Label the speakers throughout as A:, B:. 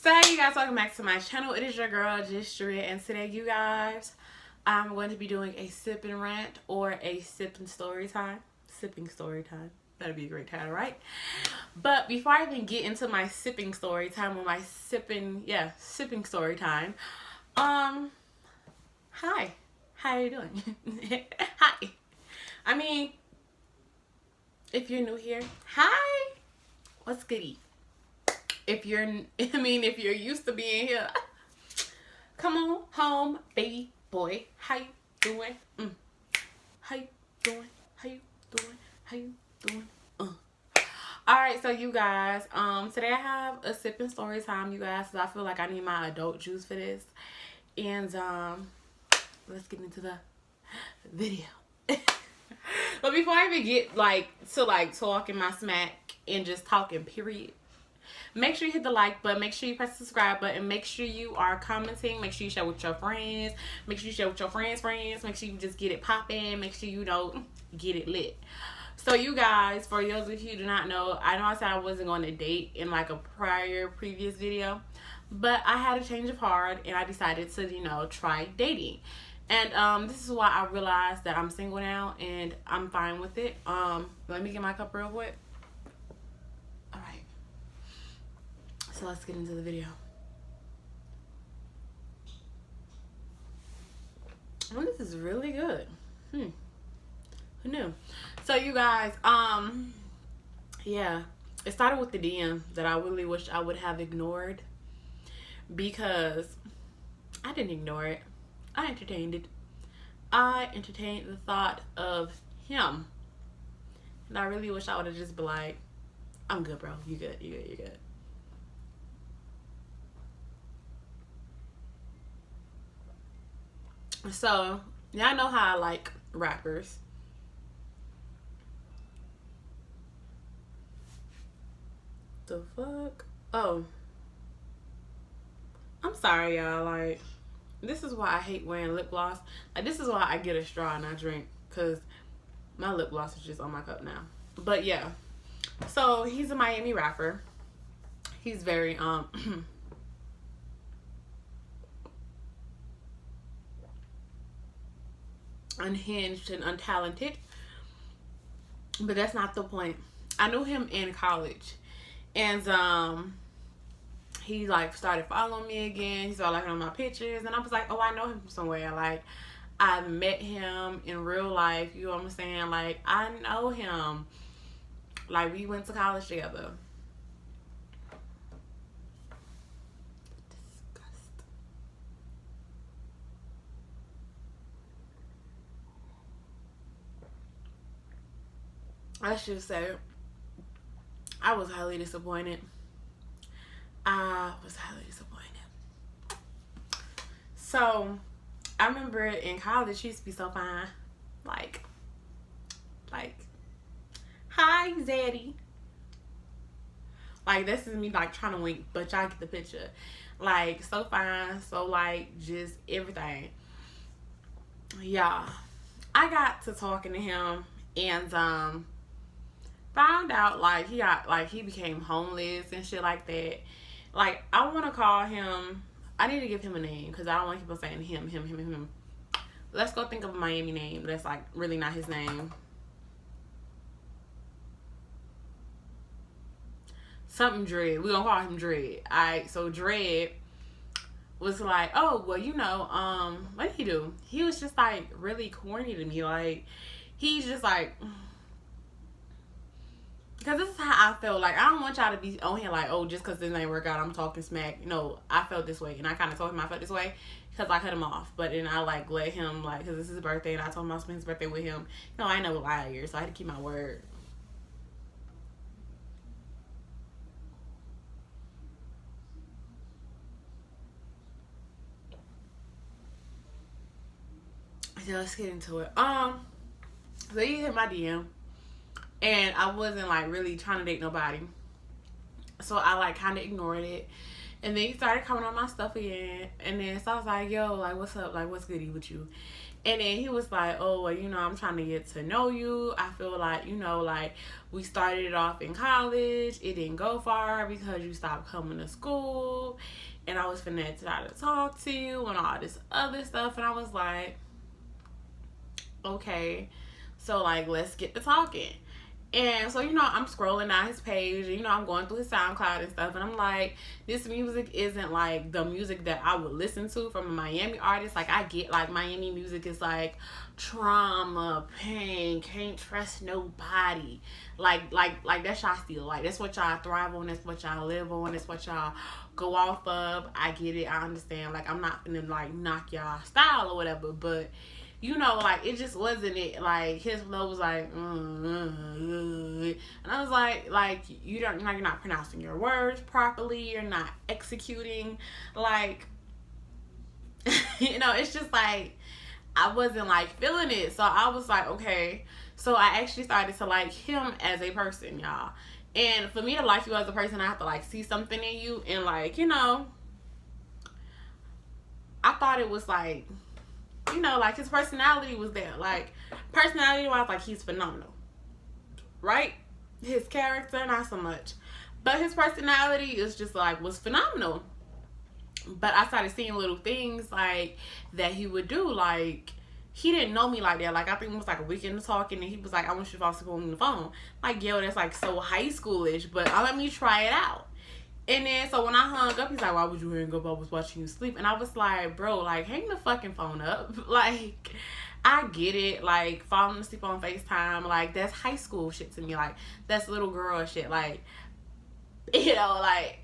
A: So hey you guys, welcome back to my channel. It is your girl Justria, and today you guys, I'm going to be doing a sip and rant or a sipping story time. Sipping story time. That'd be a great title, right? But before I even get into my sipping story time or my sipping story time, hi. How are you doing? Hi. I mean, if you're new here, hi. What's goody? If you're used to being here, come on home, baby boy. How you doing? How you doing? How you doing? How you doing? Alright, so you guys, today I have a sipping story time, you guys, so I feel like I need my adult juice for this. And let's get into the video. But before I even get to talking my smack and just talking period, make sure you hit the like button, make sure you press the subscribe button, make sure you are commenting, make sure you share with your friends, make sure you share with your friends, make sure you just get it popping, make sure you get it lit. So you guys, for those of you who do not know, I know I said I wasn't going to date in like a previous video, but I had a change of heart and I decided to, try dating. And this is why I realized that I'm single now and I'm fine with it. Let me get my cup real quick. Alright. So let's get into the video. Oh, this is really good. Who knew? So you guys, yeah, it started with the DM that I really wish I would have ignored, because I didn't ignore it. I entertained it. I entertained the thought of him. And I really wish I would have just been like, I'm good, bro. You good. You good. So, y'all know how I like rappers. The fuck? Oh. I'm sorry, y'all. This is why I hate wearing lip gloss. This is why I get a straw and I drink, because my lip gloss is just on my cup now. But yeah. So, he's a Miami rapper. He's very, unhinged and untalented, but that's not the point. I knew him in college, and he started following me again. He started liking on my pictures, and I was like, oh, I know him from somewhere. I met him in real life, you know what I'm saying? I know him. We went to college together. I should say, I was highly disappointed. So, I remember in college, she used to be so fine. Hi, Zaddy. This is me, trying to wink, but y'all get the picture. So fine, so, just everything. Yeah. I got to talking to him, and, found out he became homeless and shit like that. I want to call him, I need to give him a name, because I don't want people saying him. Let's go think of a Miami name that's really not his name. Something Dread. We're gonna call him Dread. Alright, so Dread was oh, well, what did he do? He was just really corny to me. He's just because this is how I felt. I don't want y'all to be on here oh, just because this ain't work out, I'm talking smack. No, I felt this way. And I kind of told him I felt this way because I cut him off. But then I, let him, because this is his birthday, and I told him I was spending his birthday with him. I ain't no liar, so I had to keep my word. So let's get into it. So he hit my DM. And I wasn't really trying to date nobody, so I kind of ignored it. And then he started coming on my stuff again. And then so I was like, yo, like, what's up? Like, what's goody with you? And then he was like, oh, well, I'm trying to get to know you. I feel like, like we started it off in college. It didn't go far because you stopped coming to school. And I was finna try to talk to you and all this other stuff. And I was like, okay, so like, let's get to talking. And so, I'm scrolling down his page, and, I'm going through his SoundCloud and stuff, and I'm like, this music isn't, like, the music that I would listen to from a Miami artist. Like, I get, like, Miami music is, like, trauma, pain, can't trust nobody. Like, that's y'all still. Like, that's what y'all thrive on, that's what y'all live on, that's what y'all go off of. I get it, I understand. Like, I'm not gonna, like, knock y'all style or whatever, but like, it just wasn't it. Like, his flow was like, and I was like, you're not pronouncing your words properly. You're not executing. Like, it's just like, I wasn't like feeling it. So I was like, okay. So I actually started to like him as a person, y'all. And for me to like you as a person, I have to like see something in you. And like, I thought it was like, like his personality was there. Like, personality-wise, like, he's phenomenal. Right? His character, not so much. But his personality is just, like, was phenomenal. But I started seeing little things, like, that he would do. Like, he didn't know me like that. Like, I think it was, like, a weekend of talking, and he was like, I want you to fall asleep on the phone. Like, yo, that's, like, so high schoolish. But let me try it out. And then, so when I hung up, he's like, why would you hang up? I was watching you sleep. And I was like, bro, like, hang the fucking phone up. Like, I get it. Like, falling asleep on FaceTime, like, that's high school shit to me. Like, that's little girl shit. Like, like,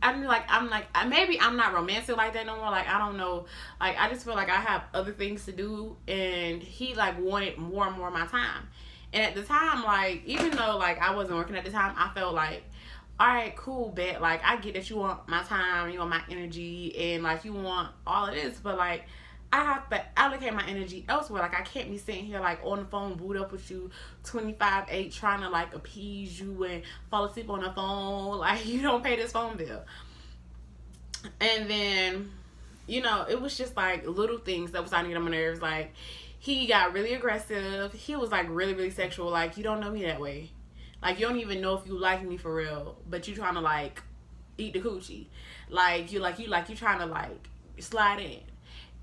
A: I'm like, maybe I'm not romantic like that no more. Like, I don't know. Like, I just feel like I have other things to do. And he, like, wanted more and more of my time. And at the time, like, even though, like, I wasn't working at the time, I felt like, all right, cool, bet. Like, I get that you want my time, you want my energy, and, like, you want all of this. But, like, I have to allocate my energy elsewhere. Like, I can't be sitting here, like, on the phone, boot up with you 25/8, trying to, like, appease you and fall asleep on the phone. Like, you don't pay this phone bill. And then, it was just, like, little things that was starting to get on my nerves. Like, he got really aggressive. He was, like, really, really sexual. Like, you don't know me that way. Like, you don't even know if you like me for real, but you trying to, like, eat the coochie. Like, you trying to, like, slide in.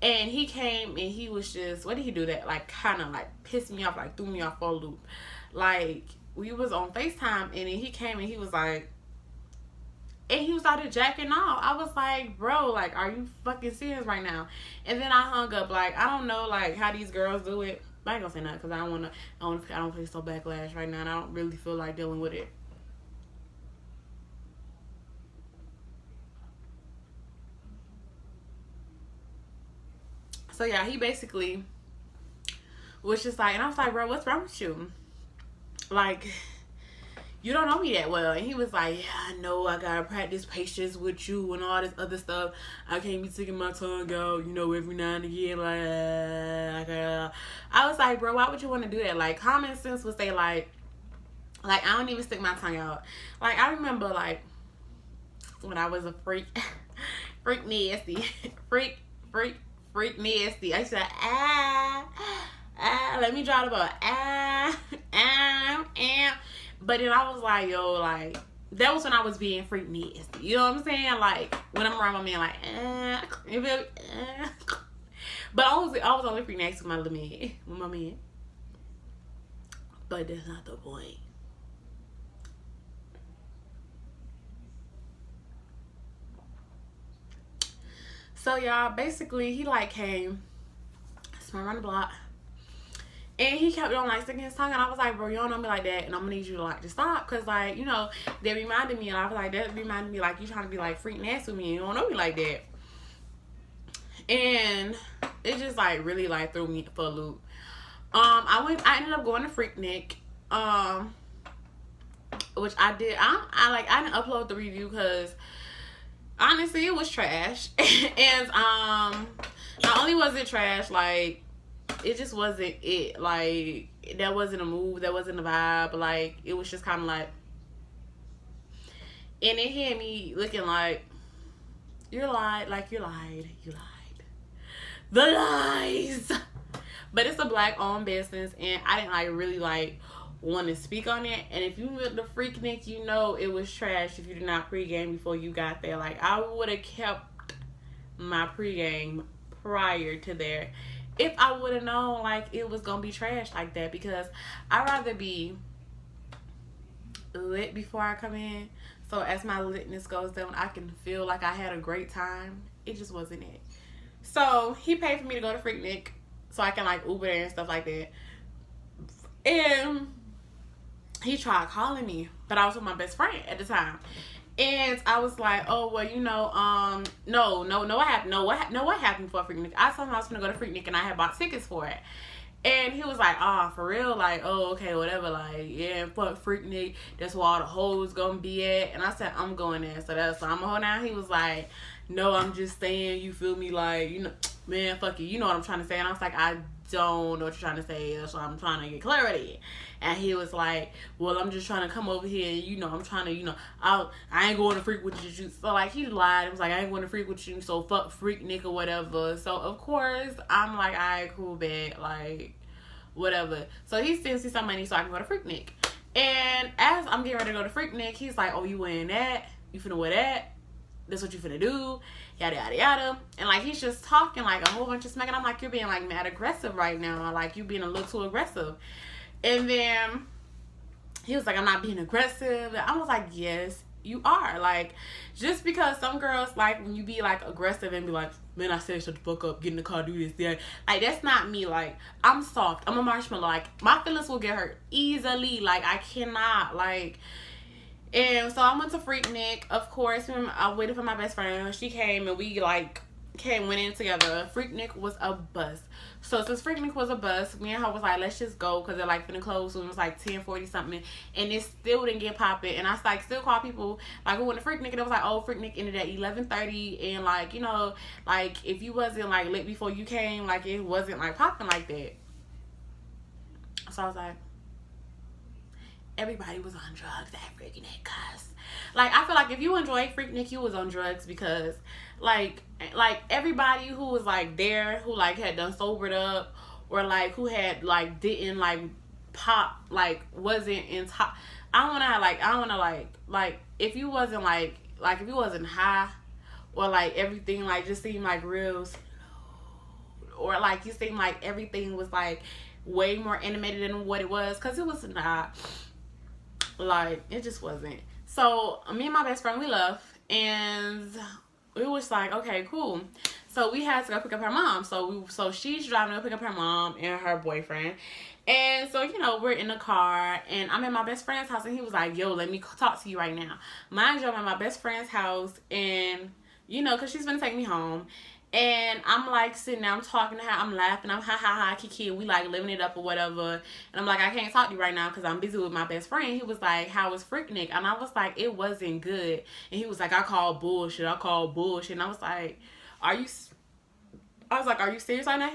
A: And he came and he was just, what did he do that, like, kind of, like, pissed me off, like, threw me off for a loop. Like, we was on FaceTime, and then he came and he was like, and he started jacking off. I was like, bro, like, are you fucking serious right now? And then I hung up. Like, I don't know, like, how these girls do it. I ain't gonna say nothing because I don't face no backlash right now, and I don't really feel like dealing with it. So yeah, he basically was just like, and I was like, bro, what's wrong with you? Like, you don't know me that well. And he was like, yeah, I know, I gotta practice patience with you and all this other stuff. I can't be sticking my tongue out, every now and again. Like, I was like, bro, why would you want to do that? Like, common sense would say, like, I don't even stick my tongue out. Like, I remember, like, when I was a freak, freak nasty, freak nasty. I said, let me draw the ball, But then I was like, yo, like, that was when I was being freak nasty. You know what I'm saying? Like, when I'm around my man, like, But I was only freak nasty with my man. But that's not the point. So, y'all, basically, he, like, came, smelled around the block. And he kept on, like, sticking his tongue. And I was like, bro, you don't know me like that. And I'm going to need you to, like, to stop. Because, like, they reminded me. And I was like, that reminded me, like, you trying to be, like, freak nasty with me. And you don't know me like that. And it just, like, really, like, threw me for a loop. I ended up going to Freaknik. Which I did. I didn't upload the review because, honestly, it was trash. And, not only was it trash, like, it just wasn't it. Like, that wasn't a move. That wasn't a vibe. Like, it was just kind of like, and it had me looking like, You lied. Like, you lied. You lied. The lies. But it's a black-owned business, and I didn't, like, really, like, want to speak on it. And if you went to Freaknik, you know it was trash if you did not pregame before you got there. Like, I would have kept my pregame prior to there if I would have known, like, it was going to be trash like that. Because I'd rather be lit before I come in. So as my litness goes down, I can feel like I had a great time. It just wasn't it. So he paid for me to go to Freaknik so I can, like, Uber there and stuff like that. And he tried calling me, but I was with my best friend at the time. And I was like, oh, well, you know, what happened? What happened for Freaknik? I told him I was going to go to Freaknik, and I had bought tickets for it. And he was like, oh, for real? Like, oh, okay, whatever. Like, yeah, fuck Freaknik. That's where all the hoes gonna be at. And I said, I'm going there. So I'm gonna hold down. He was like, no, I'm just saying, you feel me? Like, you know, man, fuck you. You know what I'm trying to say. And I was like, I don't know what you're trying to say. So I'm trying to get clarity. And he was like, well, I'm just trying to come over here. You know, I'm trying to, you know, I ain't going to freak with you. So, like, he lied. He was like, I ain't going to freak with you. So, fuck Freaknik or whatever. So, of course, I'm like, all right, cool, bet. Like, whatever. So, he sends me some money so I can go to Freaknik. And as I'm getting ready to go to Freaknik, he's like, oh, you wearing that? You finna wear that? That's what you finna do? Yada, yada, yada. And, like, he's just talking, like, a whole bunch of smack. And I'm like, you're being, like, mad aggressive right now. Like, you being a little too aggressive. And then he was like, I'm not being aggressive. And I was like, yes, you are. Like, just because some girls, like, when you be, like, aggressive and be like, man, I said shut the fuck up, get in the car, do this, that. Like, that's not me. Like, I'm soft. I'm a marshmallow. Like, my feelings will get hurt easily. Like, I cannot. Like, and so I went to Freaknik. Of course, I waited for my best friend. She came, and we, like, went in together. Freaknik was a bust. So since Freaknik was a bust, me and her was like, let's just go, because they're like finna close. So it was like 10:40 something, and it still didn't get popping. And I like still call people like who went to Freaknik, and it was like, oh, Freaknik ended at 11:30, and like, you know, like if you wasn't like lit before you came, like it wasn't like popping like that. So I was like, everybody was on drugs at Freaknik, cuz like I feel like if you enjoy Freaknik, you was on drugs, because like everybody who was like there, who like had done sobered up, or like who had like didn't like pop, like wasn't in top. I don't wanna like if you wasn't like if you wasn't high, or like everything like just seemed like real slow, or like you seemed like everything was like way more animated than what it was, because it was not. Like, it just wasn't. So, me and my best friend, we left. And we was like, okay, cool. So, we had to go pick up her mom. So she's driving to pick up her mom and her boyfriend. And so, you know, we're in the car. And I'm at my best friend's house. And he was like, yo, let me talk to you right now. Mind you, I'm at my best friend's house. And, you know, because she's going to take me home. And I'm like sitting there, I'm talking to her, I'm laughing, I'm ha ha ha kiki, we like living it up or whatever. And I'm like, I can't talk to you right now because I'm busy with my best friend. He was like, how was Freaknik? And I was like, it wasn't good. And he was like, I call bullshit. And I was like, are you serious right now?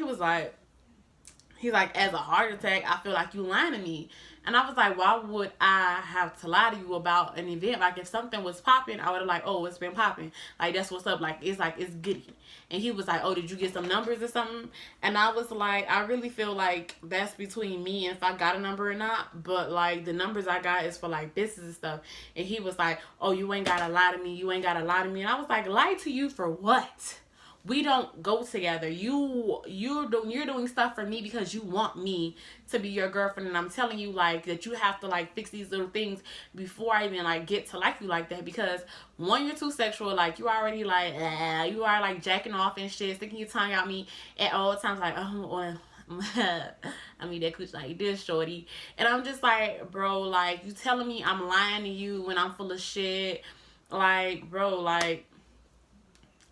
A: He's like, as a heart attack, I feel like you lying to me. And I was like, why would I have to lie to you about an event? Like, if something was popping, I would have like, oh, it's been popping. Like, that's what's up. Like, it's goody. And he was like, oh, did you get some numbers or something? And I was like, I really feel like that's between me and if I got a number or not. But, like, the numbers I got is for, like, business and stuff. And he was like, oh, you ain't got to lie to me. And I was like, lie to you for what? We don't go together. You're doing stuff for me because you want me to be your girlfriend, and I'm telling you like that you have to like fix these little things before I even like get to like you like that, because one, you're too sexual, like you already like you are like jacking off and shit, sticking your tongue out me at all times, like well, I mean that cooch like this, shorty. And I'm just like, bro, like you telling me I'm lying to you when I'm full of shit, like bro, like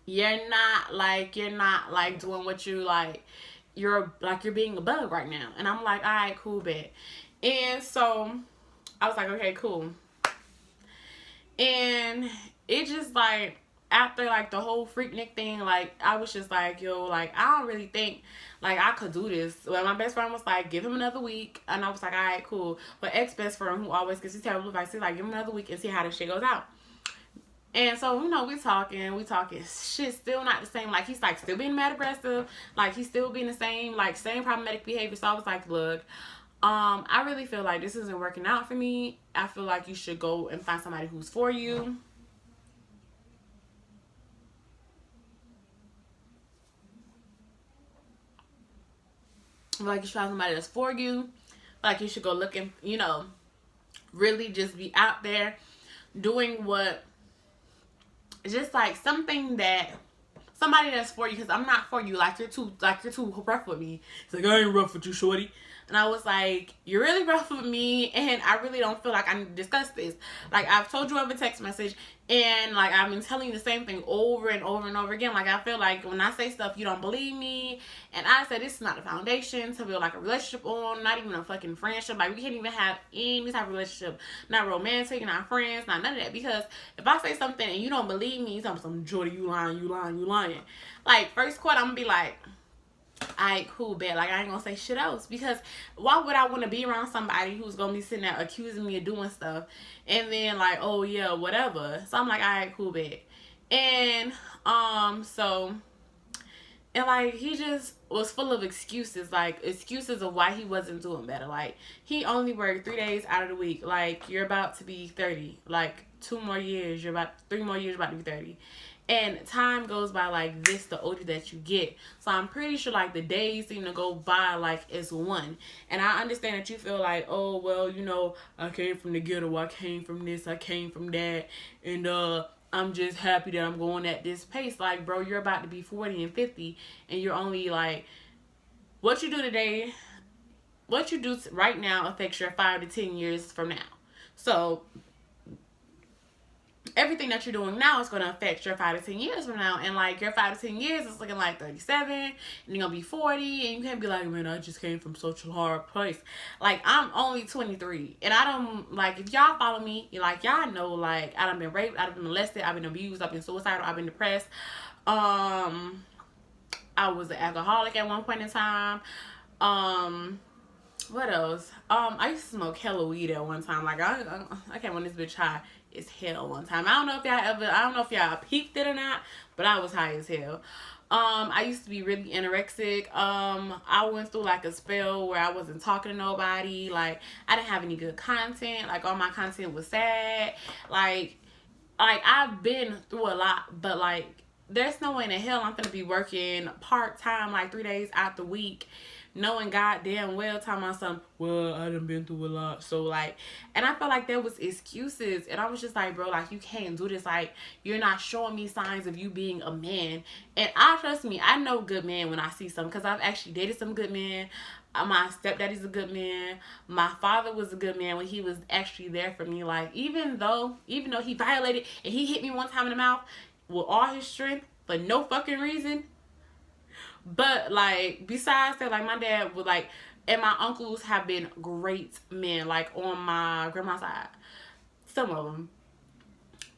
A: you're not like doing what you like, you're being a bug right now. And I'm like, all right, cool, bet. And so I was like, okay, cool. And it just like after like the whole Freaknik thing, like I was just like, yo, like I don't really think like I could do this. Well, my best friend was like, give him another week. And I was like, all right, cool. But ex-best friend, who always gives me terrible advice, he's like, give him another week and see how this shit goes out. And so, we talking shit still not the same. Like, he's like still being mad aggressive. Like, he's still being the same, like, same problematic behavior. So I was like, look, I really feel like this isn't working out for me. I feel like you should go and find somebody who's for you. I feel like you should find somebody that's for you. Like, you should go looking, really just be out there doing what, just like something that somebody that's for you, because I'm not for you. Like, you're too rough with me. It's like, I ain't rough with you, shorty. And I was like, you're really rough with me, and I really don't feel like I need to discuss this. Like, I've told you over text message, and like, I've been telling you the same thing over and over and over again. Like, I feel like when I say stuff, you don't believe me. And I said, this is not the foundation to build like a relationship on, not even a fucking friendship. Like, we can't even have any type of relationship, not romantic, not friends, not none of that. Because if I say something and you don't believe me, you tell me some, Jordy, you lying, you lying, you lying. Like, first quote, I'm gonna be like, alright, cool, bet. Like, I ain't gonna say shit else, because why would I want to be around somebody who's gonna be sitting there accusing me of doing stuff and then like, oh yeah, whatever. So I'm like, alright, cool, bet. And so, and like, he just was full of excuses, like excuses of why he wasn't doing better. Like, he only worked 3 days out of the week. Like, you're about to be 30. Like, 3 more years, you're about to be 30. And time goes by like this the older that you get. So I'm pretty sure like the days seem to go by like it's one. And I understand that you feel like, oh well, I came from the ghetto, I came from this, I came from that, and I'm just happy that I'm going at this pace. Like, bro, you're about to be 40 and 50, and you're only like, what you do today, what you do right now affects your 5 to 10 years from now. So everything that you're doing now is going to affect your 5 to 10 years from now. And like, your 5 to 10 years is looking like 37, and you're going to be 40, and you can't be like, man, I just came from such a hard place. Like, I'm only 23, and I don't, like, if y'all follow me, like, y'all know, like, I done been raped, I done been molested, I've been abused, I've been suicidal, I've been depressed. I was an alcoholic at one point in time. What else? I used to smoke hella weed at one time. Like, I came on this bitch high as hell one time. I don't know if y'all peeped it or not, but I was high as hell. I used to be really anorexic. I went through like a spell where I wasn't talking to nobody. Like, I didn't have any good content. Like, all my content was sad. Like I've been through a lot, but like, there's no way in the hell I'm gonna be working part-time like 3 days out the week, knowing goddamn well, talking about something, well, I done been through a lot. So like, and I felt like there was excuses, and I was just like, bro, like, you can't do this. Like, you're not showing me signs of you being a man. And trust me, I know good men when I see some, because I've actually dated some good men. My stepdaddy's a good man. My father was a good man when he was actually there for me. Like, even though he violated and he hit me one time in the mouth with all his strength for no fucking reason. But like, besides that, like, my dad would like, and my uncles have been great men, like on my grandma's side, some of them.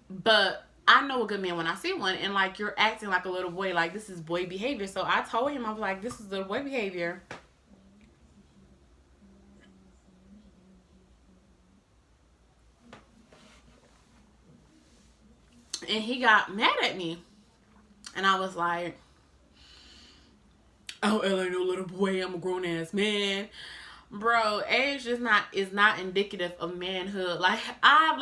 A: But I know a good man when I see one, and like, you're acting like a little boy, like, this is boy behavior. So I told him, I was like, this is the boy behavior. And he got mad at me. And I was like, oh, Ella ain't no little boy, I'm a grown ass man. Bro, age is not indicative of manhood. Like, I've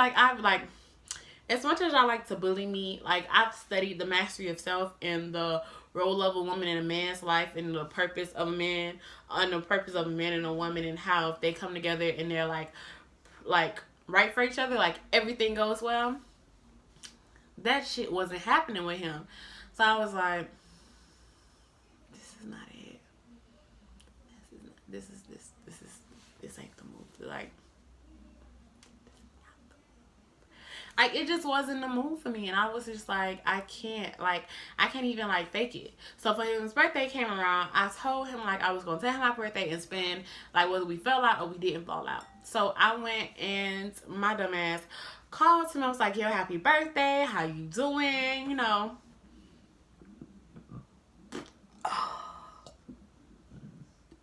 A: as much as I like to bully me, like, I've studied the mastery of self and the role of a woman in a man's life, and the purpose of a man, and the purpose of a man and a woman, and how if they come together and they're like right for each other, like, everything goes well. That shit wasn't happening with him. So I was like, this is not it. This ain't the move. Like, it just wasn't the move for me. And I was just like, I can't even like fake it. So for his birthday came around, I told him like I was gonna tell him my birthday and spend like whether we fell out or we didn't fall out. So I went, and my dumb ass called him. I was like, yo, happy birthday, how you doing,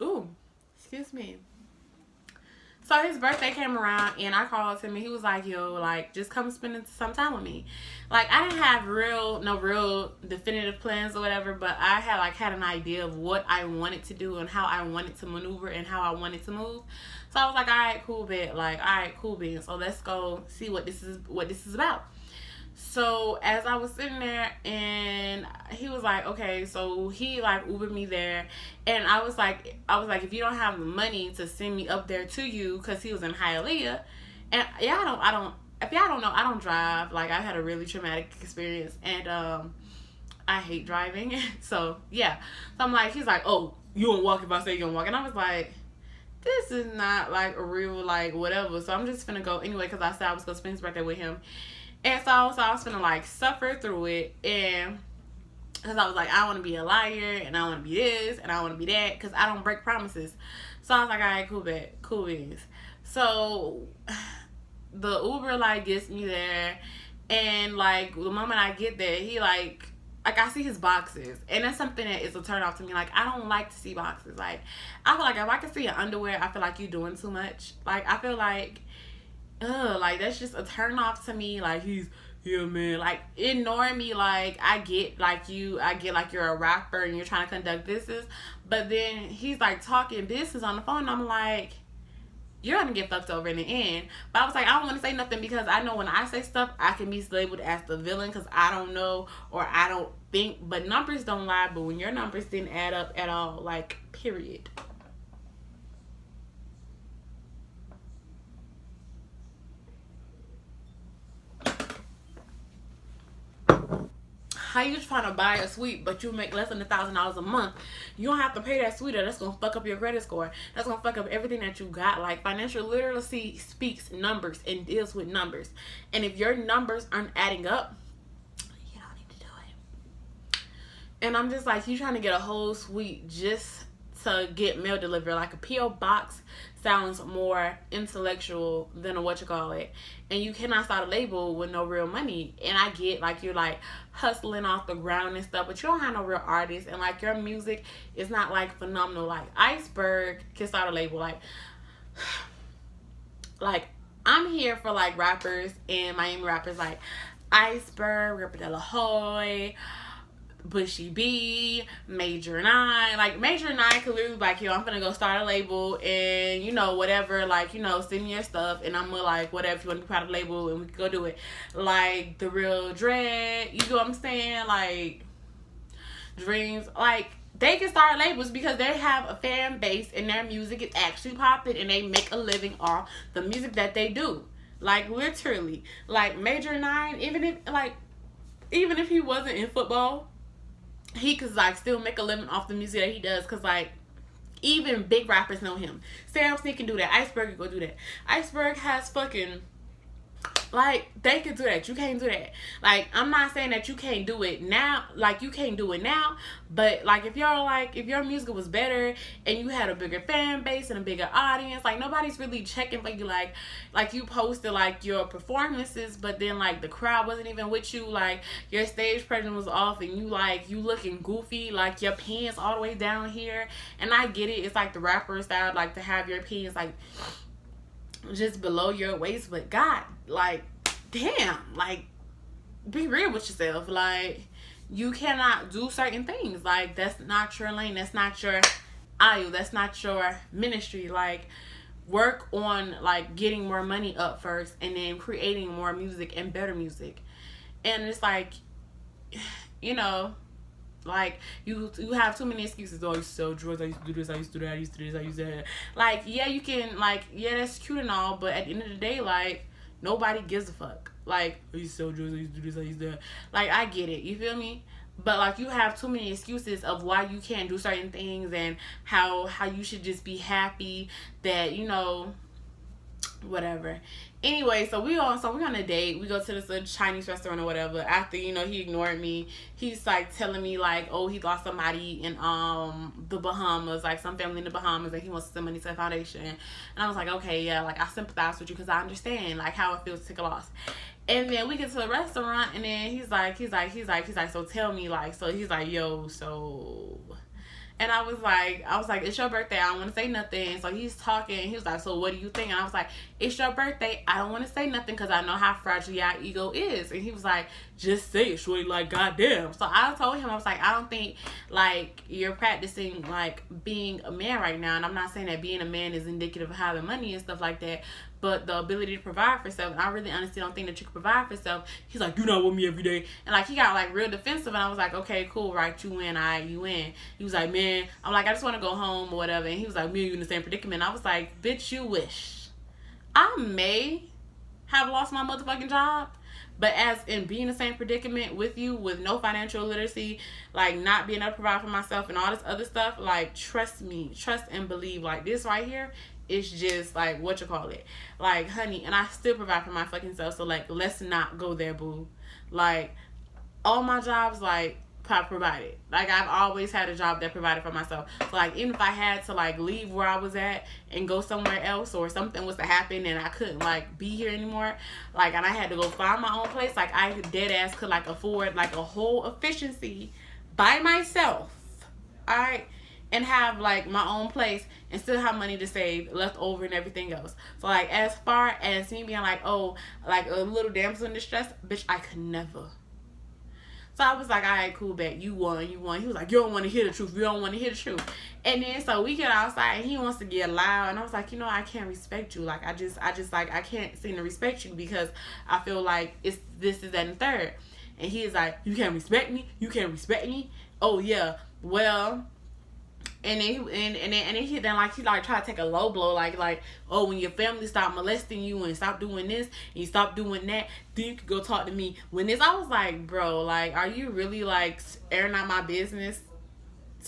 A: Ooh, excuse me. So his birthday came around and I called him and he was like, yo, like, just come spend some time with me. Like, I didn't have no real definitive plans or whatever, but I had an idea of what I wanted to do and how I wanted to maneuver and how I wanted to move. So I was like, all right, cool, bet. Like, all right, cool, bet. So let's go see what this is about. So as I was sitting there and he was like, okay, so he like Ubered me there, and I was like, if you don't have the money to send me up there to you, because he was in Hialeah, and yeah, I don't. If y'all don't know, I don't drive. Like, I had a really traumatic experience, and I hate driving. So yeah, so I'm like, he's like, oh, you won't walk if I say you don't walk, and I was like, this is not like a real like whatever. So I'm just gonna go anyway because I said I was gonna spend his birthday with him. And so I was gonna like suffer through it, and because I was like, I want to be a liar, and I want to be this, and I want to be that, because I don't break promises. So I was like, all right, cool, bet, cool beans. So the Uber like gets me there, and like the moment I get there, he like I see his boxes, and that's something that is a turn off to me. Like, I don't like to see boxes. Like, I feel like if I can see your underwear, I feel like you're doing too much. Like, I feel like like that's just a turn off to me. Like, yeah, man, like ignoring me. Like, I get like you're a rapper and you're trying to conduct business, but then he's like talking business on the phone, and I'm like, you're gonna get fucked over in the end. But I was like, I don't want to say nothing because I know when I say stuff, I can be labeled as the villain because I don't know or I don't think. But numbers don't lie. But when your numbers didn't add up at all, like, period. How you trying to buy a suite, but you make less than $1,000 a month? You don't have to pay that suite, or that's gonna fuck up your credit score. That's gonna fuck up everything that you got. Like, financial literacy speaks numbers and deals with numbers. And if your numbers aren't adding up, you don't need to do it. And I'm just like, you trying to get a whole suite just to get mail delivered. Like, a P.O. box sounds more intellectual than a whatchamacallit. And you cannot start a label with no real money. And I get like you're like hustling off the ground and stuff, but you don't have no real artists, and like your music is not like phenomenal. Like, Iceberg can start a label. Like I'm here for like rappers and Miami rappers like Iceberg, Ripper De La Hoy, Bushy B, Major 9. Like, Major 9 could literally be like, yo, I'm gonna go start a label, and you know, whatever, like, you know, send me your stuff and I'm gonna like, whatever, if you want to be part of the label, and we can go do it. Like, The Real Dread, you know what I'm saying? Like, Dreams, like, they can start labels because they have a fan base and their music is actually popping and they make a living off the music that they do. Like, literally. Like, Major 9, even if he wasn't in football, he could like still make a living off the music that he does, because like even big rappers know him. Sam Sneak can do that. Iceberg can go do that. Iceberg has fucking, like, they can do that. You can't do that. Like, I'm not saying that you can't do it now. Like, you can't do it now. But like, if your music was better and you had a bigger fan base and a bigger audience, like, nobody's really checking for you. Like you posted like your performances, but then like the crowd wasn't even with you. Like, your stage presence was off, and you looking goofy, like your pants all the way down here. And I get it. It's like the rapper style, like to have your pants like just below your waist, but God, like, damn, like, be real with yourself. Like, you cannot do certain things. Like, that's not your lane. That's not your aisle. That's not your ministry. Like, work on like getting more money up first, and then creating more music and better music. And it's like, you know, like, you have too many excuses. Oh, I used to sell drugs, I used to do this, I used to do that, I used to do this, I used to do that. Like, yeah, you can, like, yeah, that's cute and all, but at the end of the day, like, nobody gives a fuck. Like, I used to sell drugs, I used to do this, I used to do that. Like, I get it, you feel me? But like, you have too many excuses of why you can't do certain things, and how you should just be happy that, you know, whatever. Anyway, so we're on a date. We go to this Chinese restaurant or whatever. After, you know, he ignored me, he's like telling me like, oh, he lost somebody in the Bahamas, like some family in the Bahamas, and he wants to send money to the foundation. And I was like, okay, yeah, like, I sympathize with you because I understand like how it feels to take a loss. And then we get to the restaurant, and then he's like, so tell me, like, so he's like, yo, so. And I was like, it's your birthday. I don't want to say nothing. So he's talking. He was like, so what do you think? And I was like, it's your birthday. I don't want to say nothing because I know how fragile your ego is. And he was like, just say it, shorty. Like, goddamn. So I told him, I was like, I don't think like you're practicing like being a man right now. And I'm not saying that being a man is indicative of having money and stuff like that, but the ability to provide for yourself. And I really honestly don't think that you can provide for yourself. He's like, you're not with me every day. And like, he got like real defensive. And I was like, okay, cool, right? You win, you win. He was like, man, I'm like, I just want to go home or whatever. And he was like, me and you in the same predicament. I was like, bitch, you wish. I may have lost my motherfucking job, but as in being in the same predicament with you, with no financial literacy, like not being able to provide for myself and all this other stuff, like trust me, trust and believe, like this right here, it's just like, what you call it, like, honey, and I still provide for my fucking self. So like, let's not go there, boo. Like, all my jobs, like, provided. Like, I've always had a job that provided for myself. So like, even if I had to like leave where I was at and go somewhere else, or something was to happen and I couldn't like be here anymore, like, and I had to go find my own place, like, I dead ass could like afford like a whole efficiency by myself, all right, and have like my own place and still have money to save left over and everything else. So like, as far as me being like, oh, like a little damsel in distress, bitch, I could never. So I was like, all right, cool, bet. You won. He was like, you don't want to hear the truth. You don't want to hear the truth. And then so we get outside and he wants to get loud. And I was like, I can't respect you. Like, I just like, I can't seem to respect you because I feel like it's this, is that, and third. And he is like, you can't respect me? You can't respect me? Oh, yeah. Well... And then he like try to take a low blow, like, oh, when your family stop molesting you and stop doing this and you stop doing that, then you could go talk to me. When this, I was like, bro, like, are you really like airing out my business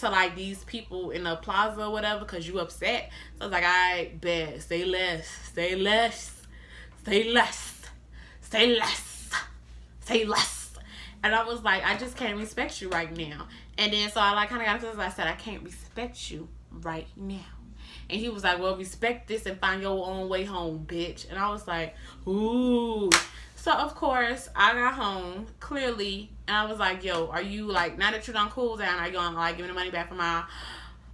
A: to like these people in the plaza or whatever because you upset? So I was like, I bet, say less, say less, say less, say less, say less. And I was like, I just can't respect you right now. And then so I like kind of got to this. I said, I can't respect you right now. And he was like, well, respect this and find your own way home, bitch. And I was like, ooh. So of course I got home clearly, and I was like, yo, are you like, now that you done cool down, are you gonna like give me the money back for my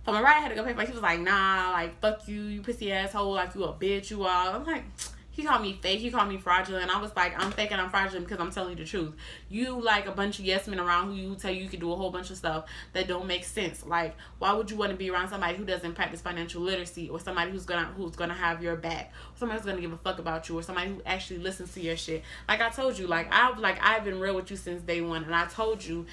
A: ride? I had to go pay for it. He was like, nah, like, fuck you, you pissy asshole, like, you a bitch, you all. I'm like, he called me fake. He called me fraudulent. I was like, I'm fake and I'm fraudulent because I'm telling you the truth. You like a bunch of yes men around who you tell you can do a whole bunch of stuff that don't make sense. Like, why would you want to be around somebody who doesn't practice financial literacy, or somebody who's gonna have your back, or somebody who's gonna give a fuck about you, or somebody who actually listens to your shit? Like I told you, like I've been real with you since day one, and I've told you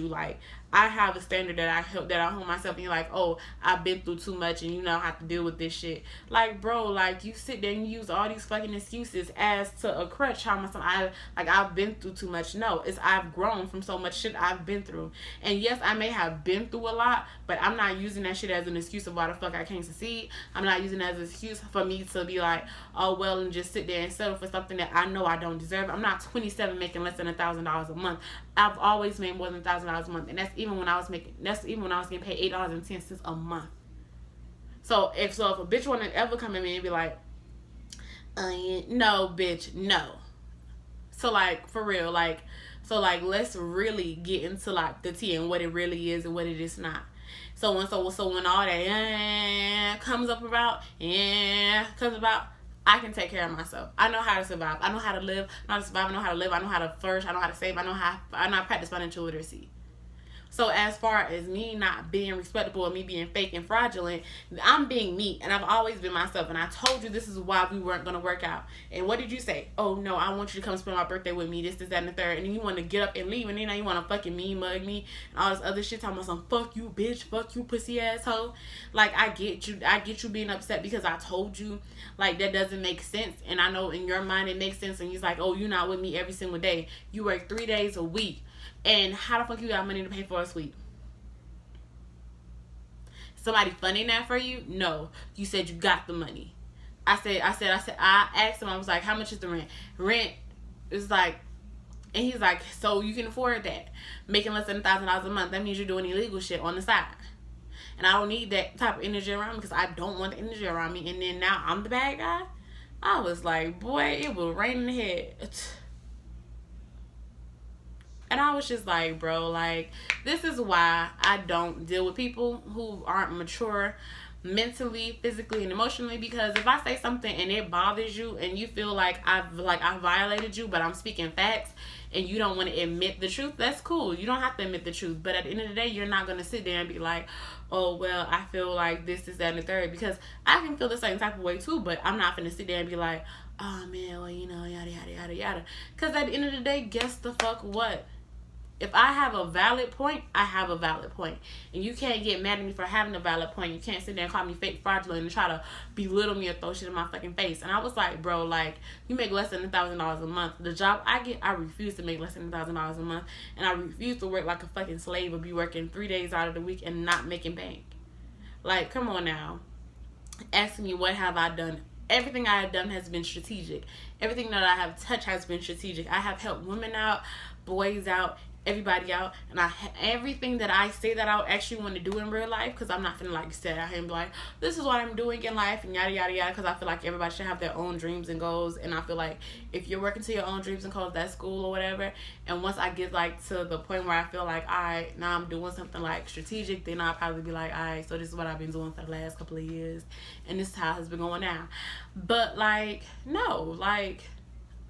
A: like, I have a standard that I hold myself, and you're like, oh, I've been through too much and you know how to deal with this shit. Like, bro, like, you sit there and you use all these fucking excuses as to a crutch how much I've been through too much. No, it's I've grown from so much shit I've been through. And yes, I may have been through a lot, but I'm not using that shit as an excuse of why the fuck I can't succeed. I'm not using it as an excuse for me to be like, oh, well, and just sit there and settle for something that I know I don't deserve. I'm not 27 making less than $1,000 a month. I've always made more than $1,000 a month, and that's even when I was getting paid $8.10 a month. So if a bitch wanna ever come at me and be like, no, bitch, no. So like, for real, like, so like, let's really get into like the tea and what it really is and what it is not. So when all that comes about, I can take care of myself. I know how to survive. I know how to live. I know how to survive. I know how to live. I know how to flourish. I know how to save. I know how I practice financial literacy. So as far as me not being respectable or me being fake and fraudulent, I'm being me, and I've always been myself. And I told you this is why we weren't going to work out. And what did you say? Oh, no, I want you to come spend my birthday with me, this, that, and the third. And then you want to get up and leave, and then you want to fucking mean mug me and all this other shit, talking about some fuck you, bitch, fuck you, pussy asshole. Like, I get you being upset because I told you, like, that doesn't make sense. And I know in your mind it makes sense, and you're like, oh, you're not with me every single day. You work 3 days a week. And how the fuck you got money to pay for a suite? Somebody funding that for you? No. You said you got the money. I asked him, I was like, how much is the rent? Rent is like, and he's like, so you can afford that. Making less than $1,000 a month, that means you're doing illegal shit on the side. And I don't need that type of energy around me because I don't want the energy around me. And then now I'm the bad guy. I was like, boy, it will rain in the head. And I was just like, bro, like, this is why I don't deal with people who aren't mature mentally, physically, and emotionally. Because if I say something and it bothers you and you feel like I violated you, but I'm speaking facts and you don't want to admit the truth, that's cool. You don't have to admit the truth. But at the end of the day, you're not going to sit there and be like, oh, well, I feel like this, that, and the third. Because I can feel the same type of way too, but I'm not going to sit there and be like, oh, man, well, you know, yada, yada, yada, yada. Because at the end of the day, guess the fuck what? If I have a valid point, I have a valid point. And you can't get mad at me for having a valid point. You can't sit there and call me fake, fraudulent, and try to belittle me or throw shit in my fucking face. And I was like, bro, like, you make less than $1,000 a month. The job I get, I refuse to make less than $1,000 a month. And I refuse to work like a fucking slave or be working 3 days out of the week and not making bank. Like, come on now. Asking me what have I done. Everything I have done has been strategic. Everything that I have touched has been strategic. I have helped women out, boys out, everybody out, and everything that I say that I actually want to do in real life, because I'm not finna like sit out here and be like, this is what I'm doing in life and yada yada yada, because I feel like everybody should have their own dreams and goals. And I feel like if you're working to your own dreams and goals, that's cool or whatever. And once I get like to the point where I feel like, alright, now I'm doing something like strategic, then I'll probably be like, alright, so this is what I've been doing for the last couple of years, and this is how it's been going now. But like, no, like,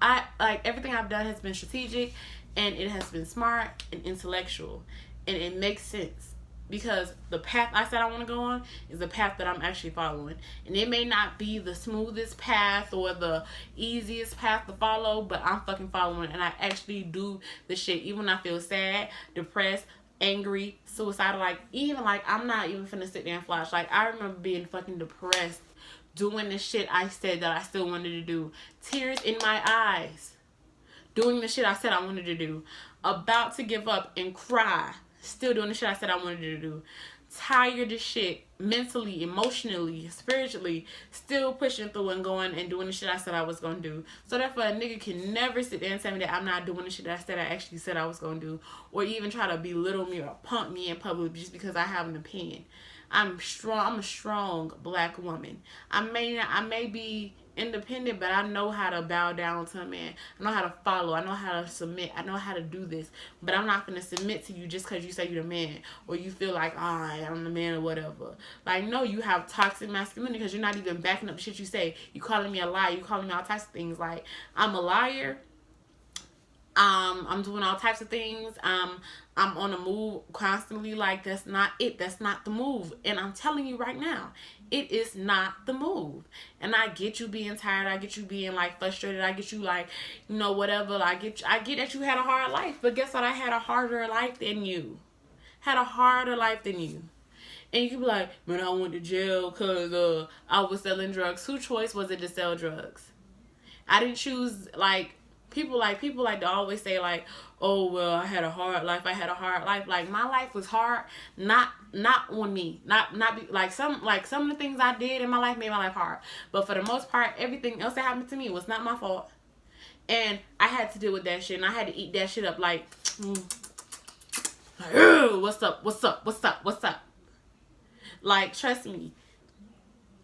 A: I like everything I've done has been strategic, and it has been smart and intellectual, and it makes sense, because the path I said I want to go on is the path that I'm actually following. And it may not be the smoothest path or the easiest path to follow, but I'm fucking following, and I actually do the shit even when I feel sad, depressed, angry, suicidal. Like, even like, I'm not even finna sit there and flash. Like, I remember being fucking depressed, doing the shit I said that I still wanted to do, tears in my eyes, doing the shit I said I wanted to do, about to give up and cry, still doing the shit I said I wanted to do, tired of shit, mentally, emotionally, spiritually, still pushing through and going and doing the shit I said I was gonna do. So therefore, a nigga can never sit there and tell me that I'm not doing the shit that I said I actually said I was gonna do, or even try to belittle me or pump me in public just because I have an opinion. I'm strong. I'm a strong black woman. I may be independent, but I know how to bow down to a man. I know how to follow. I know how to submit. I know how to do this. But I'm not going to submit to you just because you say you're the man, or you feel like, I'm the man or whatever. Like, no, you have toxic masculinity because you're not even backing up the shit you say. You calling me a liar. You calling me all types of things. Like, I'm a liar. I'm doing all types of things. I'm on the move constantly. Like, that's not it. That's not the move. And I'm telling you right now, it is not the move. And I get you being tired. I get you being like frustrated. I get you like, whatever. I get that you had a hard life. But guess what? I had a harder life than you. Had a harder life than you. And you can be like, man, I went to jail because I was selling drugs. Whose choice was it to sell drugs? I didn't choose, like, People like to always say like, oh, well, I had a hard life. Like, my life was hard, not on me, like some of the things I did in my life made my life hard. But for the most part, everything else that happened to me was not my fault, and I had to deal with that shit, and I had to eat that shit up. Like, what's up? Like, trust me.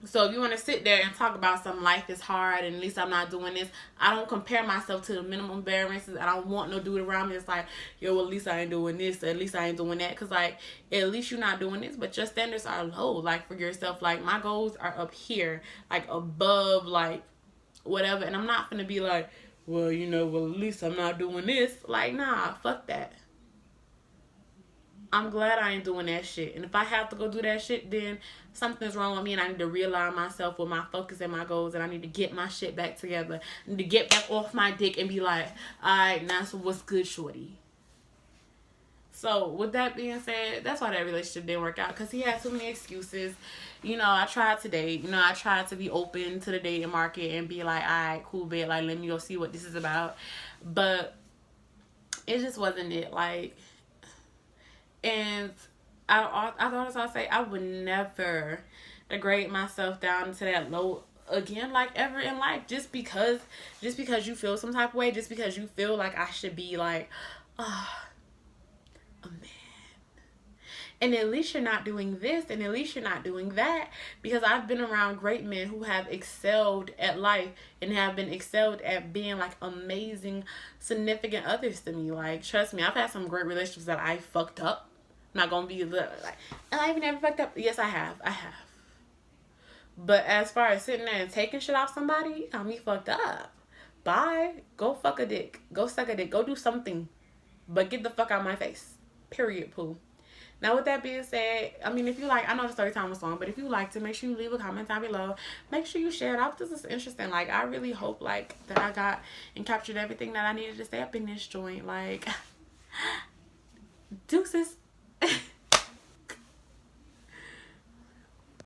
A: So if you want to sit there and talk about some life is hard and at least I'm not doing this, I don't compare myself to the minimum variances. I don't want no dude around me that's like, yo, well, at least I ain't doing this, or at least I ain't doing that. Because, like, at least you're not doing this, but your standards are low, like, for yourself. Like, my goals are up here, like, above, like, whatever. And I'm not going to be like, well, at least I'm not doing this. Like, nah, fuck that. I'm glad I ain't doing that shit. And if I have to go do that shit, then something's wrong with me, and I need to realign myself with my focus and my goals, and I need to get my shit back together. I need to get back off my dick and be like, alright, now so what's good, shorty? So with that being said, that's why that relationship didn't work out, because he had too many excuses. I tried to date. I tried to be open to the dating market and be like, alright, cool, babe, like, let me go see what this is about. But it just wasn't it. Like, and I thought, as I say, I would never degrade myself down to that low again, like, ever in life, just because you feel some type of way, just because you feel like I should be like, a man. And at least you're not doing this, and at least you're not doing that. Because I've been around great men who have excelled at life and have been excelled at being like amazing, significant others to me. Like, trust me, I've had some great relationships that I fucked up. I'm not gonna be like, I even never fucked up. Yes, I have. I have. But as far as sitting there and taking shit off somebody, got me fucked up. Bye. Go fuck a dick. Go suck a dick. Go do something. But get the fuck out of my face. Period, poo. Now, with that being said, I mean, if you like, I know the story time was long, but if you liked it, make sure you leave a comment down below. Make sure you share it out. This is interesting. Like, I really hope, like, that I got and captured everything that I needed to say up in this joint. Like, deuces.